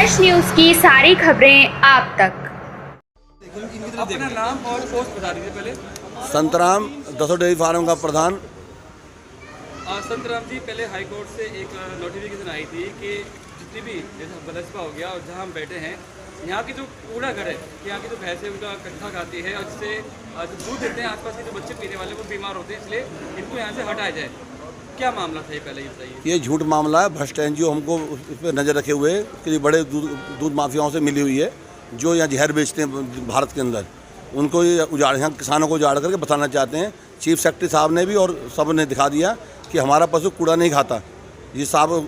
Fresh news की सारी खबरें आप तक। अपना नाम और पोस्ट बता दीजिए पहले। संतराम दसों डेयरी फार्म का प्रधान। संतराम जी, पहले हाई कोर्ट से एक नोटिफिकेशन आई थी कि जितनी भी जैसे बलसपा हो गया और जहां हम बैठे हैं, यहाँ की जो कूड़ा घर है, यहाँ की जो भैंसें उनका कट्ठा खाती है और जिससे जो दूध देते हैं आसपास के जो बच्चे पीने वाले वो बीमार होते हैं, इसलिए इनको यहाँ से हटाया जाए। क्या मामला था ये, पहले ये बताइए। ये झूठ मामला है। भ्रष्ट एनजीओ हमको उस पर नज़र रखे हुए कि बड़े दूध माफियाओं से मिली हुई है जो यहाँ जहर बेचते हैं भारत के अंदर। उनको ये उजाड़, यहाँ किसानों को उजाड़ करके बताना चाहते हैं। चीफ सेक्रेटरी साहब ने भी और सब ने दिखा दिया कि हमारा पशु कूड़ा नहीं खाता। ये साहब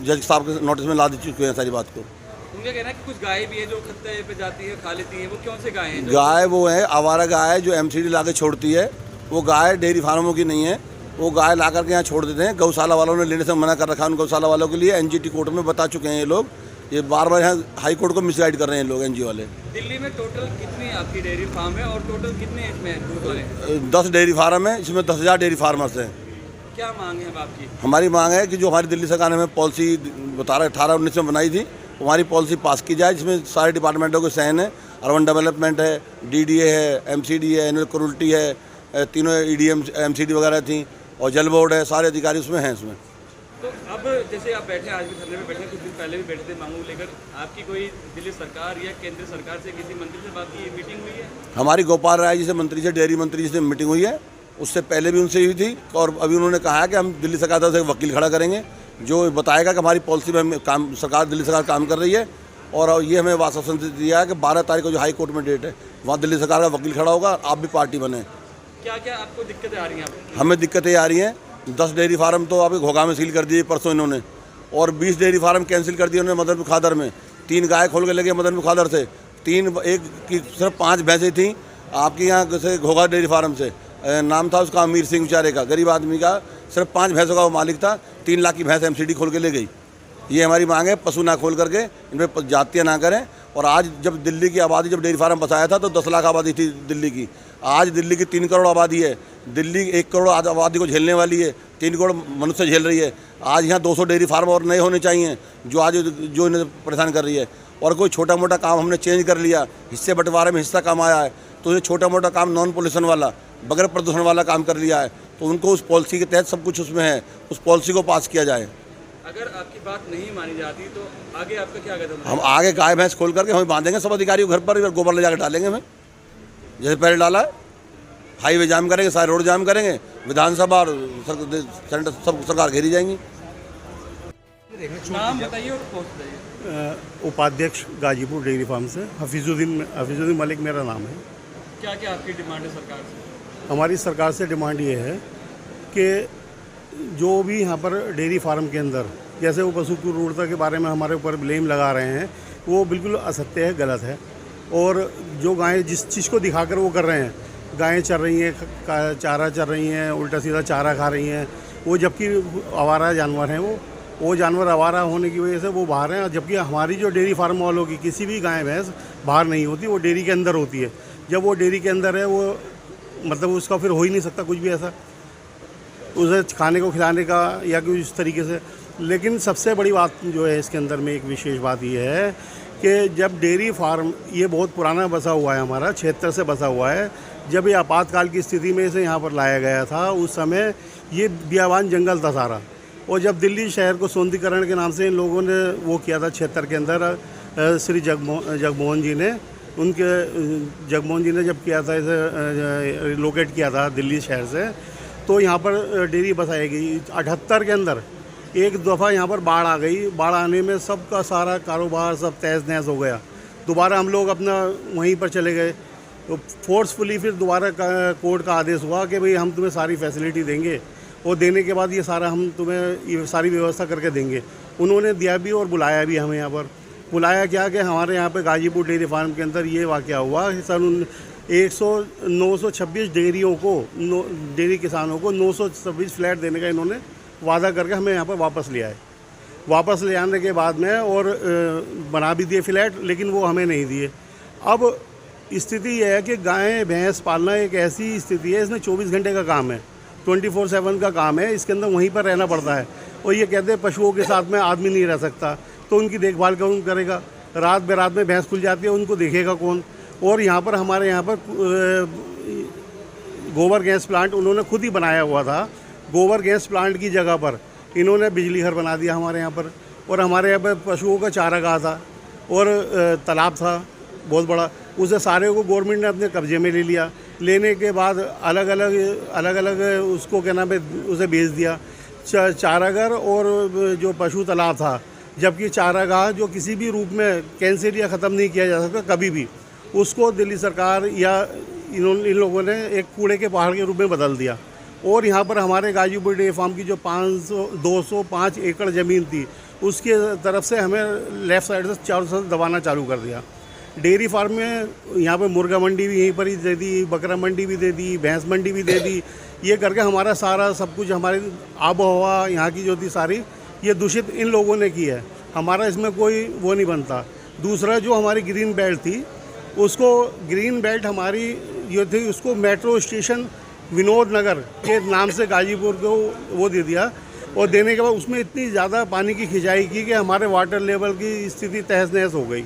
जज साहब के नोटिस में ला दे चुके हैं सारी बात को। उनका कहना है कि कुछ गाय भी है जो खत्ते पे जाती है, खा लेती है। वो कौन से गाय हैं? गाय वो है आवारा गाय जो एमसीडी ला के छोड़ती है। वो गाय डेयरी फार्मों की नहीं है। वो गाय ला करके यहाँ छोड़ देते हैं। गौशाला वालों ने लेने से मना कर रखा है। उन गौशाला वालों के लिए एनजीटी कोर्ट में बता चुके हैं ये लोग। ये बार बार यहाँ हाई कोर्ट को मिसगाइड कर रहे हैं लोग एनजीओ वाले। दिल्ली में टोटल कितनी आपकी डेयरी फार्म है और टोटल कितने इसमें दूध वाले? 10 डेयरी फार्म है, इसमें 10,000 डेयरी फार्मर्स हैं। क्या मांग है अब आपकी? हमारी मांग है कि जो हमारी दिल्ली सरकार ने हमें पॉलिसी 18-19 में बनाई थी, हमारी पॉलिसी पास की जाए जिसमें सारे डिपार्टमेंटों के सहन है। अर्बन डेवलपमेंट है, डीडीए है, एमसीडी है, एनुअल क्रूल्टी है, तीनों ईडीएम एमसीडी वगैरह थी और जल बोर्ड है, सारे अधिकारी उसमें हैं। इसमें तो अब जैसे आप बैठे, आज भी धरने में बैठे, कुछ दिन पहले भी बैठे थे मांगों को लेकर, आपकी कोई दिल्ली सरकार या केंद्र सरकार से किसी मंत्री से बात की, मीटिंग हुई है? हमारी गोपाल राय जी से मंत्री से, डेयरी मंत्री जी से मीटिंग हुई है। उससे पहले भी उनसे हुई थी और अभी उन्होंने कहा है कि हम दिल्ली सरकार से वकील खड़ा करेंगे जो बताएगा कि हमारी पॉलिसी में काम सरकार दिल्ली सरकार काम कर रही है। और ये हमें आश्वासन दिया है कि 12 तारीख को जो हाई कोर्ट में डेट है वहाँ दिल्ली सरकार का वकील खड़ा होगा। आप भी पार्टी बने। क्या क्या आपको दिक्कतें आ रही हैं? हमें दिक्कतें आ रही हैं। 10 डेयरी फार्म तो आपके घोघा में सील कर दिए परसों इन्होंने, और 20 डेयरी फार्म कैंसिल कर दिए उन्होंने मदनपुर खादर में। 3 गाय खोल के लगे मदनपुर खादर से। एक की सिर्फ 5 भैंसें थी आपके यहाँ से घोघा डेयरी फार्म से। नाम था उसका अमीर सिंह बेचारे का, गरीब आदमी का। सिर्फ 5 भैंसों का वो मालिक था। 3 लाख की भैंस एमसीडी खोल के ले गई। ये हमारी मांग है, पशु ना खोल करके इन पर जातियाँ ना करें। और आज जब दिल्ली की आबादी जब डेयरी फार्म बसाया था तो 10 लाख आबादी थी दिल्ली की। आज दिल्ली की 3 करोड़ आबादी है। दिल्ली 1 करोड़ आबादी को झेलने वाली है, 3 करोड़ मनुष्य झेल रही है। आज यहाँ 200 डेयरी फार्म और नए होने चाहिए जो इन्हें परेशान कर रही है। और कोई छोटा मोटा काम हमने चेंज कर लिया, हिस्से बंटवारे में हिस्सा कम आया है तो ये छोटा मोटा काम नॉन पोल्यूशन वाला, बगैर प्रदूषण वाला काम कर लिया है तो उनको उस पॉलिसी के तहत सब कुछ उसमें है, उस पॉलिसी को पास किया जाए। अगर आपकी बात नहीं मानी जाती तो आगे आपका क्या कदम है? हम आगे गाय भैंस खोल करके हमें बांधेंगे सब अधिकारियों घर पर, गोबर ले जाकर डालेंगे हमें, जैसे पहले डाला है। हाईवे जाम करेंगे, सारे रोड जाम करेंगे, विधानसभा और सेंटर सब सरकार घेरी जाएंगी। नाम बताइए और पोस्ट बताइए। उपाध्यक्ष गाजीपुर डेयरी फार्म से हफीजुद्दीन मलिक मेरा नाम है। क्या क्या आपकी डिमांड है सरकार से? हमारी सरकार से डिमांड ये है कि जो भी यहाँ पर डेयरी फार्म के अंदर जैसे वो पशु क्रूरता के बारे में हमारे ऊपर ब्लेम लगा रहे हैं, वो बिल्कुल असत्य है, गलत है। और जो गायें जिस चीज़ को दिखाकर वो कर रहे हैं, गायें चर रही हैं, चारा चर रही हैं, उल्टा सीधा चारा खा रही हैं, वो जबकि आवारा जानवर हैं। वो जानवर आवारा होने की वजह से वो बाहर हैं। जबकि हमारी जो डेयरी फार्म वालों की किसी भी गाय भैंस बाहर नहीं होती, वो डेयरी के अंदर होती है। जब वो डेयरी के अंदर है, वो मतलब उसका फिर हो ही नहीं सकता कुछ भी ऐसा उसे खाने को खिलाने का या कुछ इस तरीके से। लेकिन सबसे बड़ी बात जो है इसके अंदर में एक विशेष बात ये है कि जब डेयरी फार्म, ये बहुत पुराना बसा हुआ है, हमारा 76 से बसा हुआ है। जब ये आपातकाल की स्थिति में इसे यहाँ पर लाया गया था उस समय ये बियाबान जंगल था सारा। और जब दिल्ली शहर को सौंदर्यीकरण के नाम से इन लोगों ने वो किया था 76 के अंदर, श्री जगमोहन जी ने जब किया था, इसे रिलोकेट किया था दिल्ली शहर से, तो यहाँ पर डेयरी बसाई गई। 78 के अंदर एक दफ़ा यहाँ पर बाढ़ आ गई। बाढ़ आने में सबका सारा कारोबार सब तहस नहस हो गया। दोबारा हम लोग अपना वहीं पर चले गए तो फोर्सफुली फिर दोबारा कोर्ट का आदेश हुआ कि भाई हम तुम्हें सारी फैसिलिटी देंगे और देने के बाद ये सारा हम तुम्हें ये सारी व्यवस्था करके देंगे। उन्होंने दिया भी और बुलाया भी हमें यहाँ पर। बुलाया क्या कि हमारे यहाँ पे गाजीपुर डेयरी फार्म के अंदर ये वाक़या हुआ कि सन 926 डेयरी किसानों को 926 फ्लैट देने का इन्होंने वादा करके हमें यहाँ पर वापस लिया है। वापस ले आने के बाद में और बना भी दिए फ्लैट, लेकिन वो हमें नहीं दिए। अब स्थिति यह है कि गाय भैंस पालना एक ऐसी स्थिति है, इसमें 24 घंटे का काम है, 24/7 का काम है। इसके अंदर वहीं पर रहना पड़ता है। और ये कहते हैं पशुओं के साथ में आदमी नहीं रह सकता। तो उनकी देखभाल कौन करेगा? रात बेरात में भैंस खुल जाती है, उनको देखेगा कौन? और यहाँ पर हमारे यहाँ पर गोबर गैस प्लांट उन्होंने खुद ही बनाया हुआ था। गोबर गैस प्लांट की जगह पर इन्होंने बिजली घर बना दिया हमारे यहाँ पर। और हमारे यहाँ पर पशुओं का चारागाह था और तालाब था बहुत बड़ा, उसे सारे को गवर्नमेंट ने अपने कब्जे में ले लिया। लेने के बाद अलग अलग उसको क्या नाम है उसे बेच दिया, चारागाह और जो पशु तालाब था। जबकि चारागाह जो किसी भी रूप में कैंसिल या ख़त्म नहीं किया जा सकता कभी भी, उसको दिल्ली सरकार या इन लोगों ने एक कूड़े के पहाड़ के रूप में बदल दिया। और यहाँ पर हमारे गाजीपुर डेयरी फार्म की जो 205 एकड़ ज़मीन थी, उसके तरफ से हमें लेफ़्ट साइड से चारों तरफ दबाना चालू कर दिया। डेयरी फार्म में यहाँ पे मुर्गा मंडी भी यहीं पर ही दे दी, बकरा मंडी भी दे दी, भैंस मंडी भी दे दी। ये करके हमारा सारा सब कुछ, हमारी आबो हवा यहाँ की जो थी सारी, ये दूषित इन लोगों ने की है। हमारा इसमें कोई वो नहीं बनता। दूसरा जो हमारी ग्रीन बेल्ट थी, उसको ग्रीन बेल्ट हमारी जो थी उसको मेट्रो स्टेशन विनोद नगर के नाम से गाजीपुर को वो दे दिया। और देने के बाद उसमें इतनी ज़्यादा पानी की खिंचाई की कि हमारे वाटर लेवल की स्थिति तहस नहस हो गई।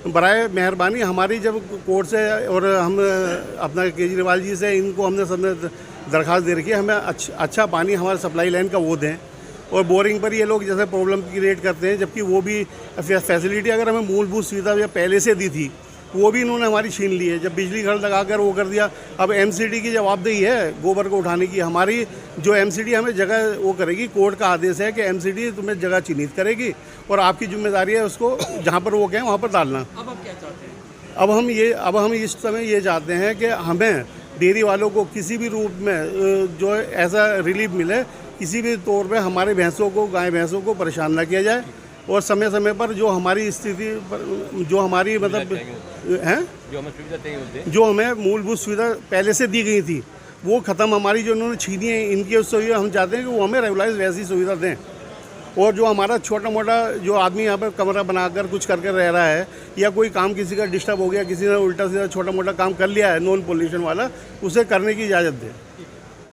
बराए मेहरबानी हमारी जब कोर्ट से और हम अपना केजरीवाल जी से इनको हमने सबने दरख्वास्त दे रखी है, हमें अच्छा पानी हमारे सप्लाई लाइन का वो दें। और बोरिंग पर ये लोग जैसे प्रॉब्लम क्रिएट करते हैं, जबकि वो भी फैसिलिटी अगर हमें मूलभूत सुविधा या पहले से दी थी, वो भी इन्होंने हमारी छीन ली है। जब बिजली घर लगाकर वो कर दिया, अब एमसीडी की जवाबदेही है गोबर को उठाने की। हमारी जो एमसीडी हमें जगह वो करेगी, कोर्ट का आदेश है कि एमसीडी तुम्हें जगह चिन्हित करेगी और आपकी जिम्मेदारी है उसको जहाँ पर वो कहें वहाँ पर डालना। अब आप क्या चाहते हैं? अब हम इस समय ये चाहते हैं कि हमें डेयरी वालों को किसी भी रूप में जो ऐसा रिलीफ मिले, किसी भी तौर पे हमारे भैंसों को, गाय भैंसों को परेशान ना किया जाए। और समय समय पर जो हमारी स्थिति जो हमारी मतलब हैं, जो हमें मूलभूत सुविधा पहले से दी गई थी, वो ख़त्म हमारी जो उन्होंने छीनी है, इनकी सुविधा हम चाहते हैं कि वो हमें रेगुलाइज वैसी सुविधा दें। और जो हमारा छोटा मोटा जो आदमी यहाँ पर कमरा बनाकर कुछ करके रह रहा है, या कोई काम किसी का डिस्टर्ब हो गया, किसी ने उल्टा सीधा छोटा मोटा काम कर लिया है नॉन पोल्यूशन वाला, उसे करने की इजाज़त दें।